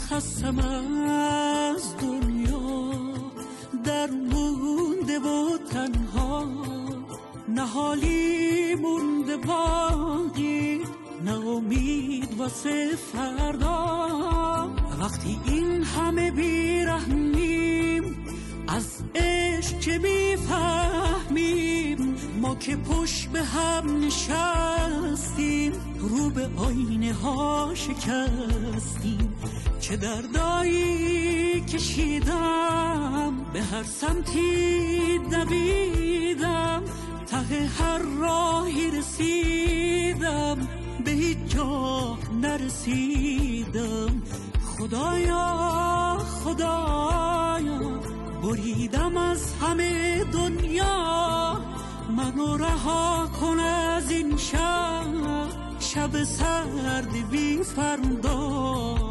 خستم از دنیا، در مونده و تنها، نه حالی مونده باقی، نه امید واسه فردا. وقتی این همه بیرحمیم، از عشق چه میفهمیم؟ ما که پشت به هم نشستیم، رو به آینه ها شکستیم. چه دردایی کشیدم، به هر سمتی دویدم، ته هر راهی رسیدم، به هیچ جا نرسیدم. خدایا خدایا، بریدم از همه دنیا، منو رها کن از این شب، شب سرد بی فردا.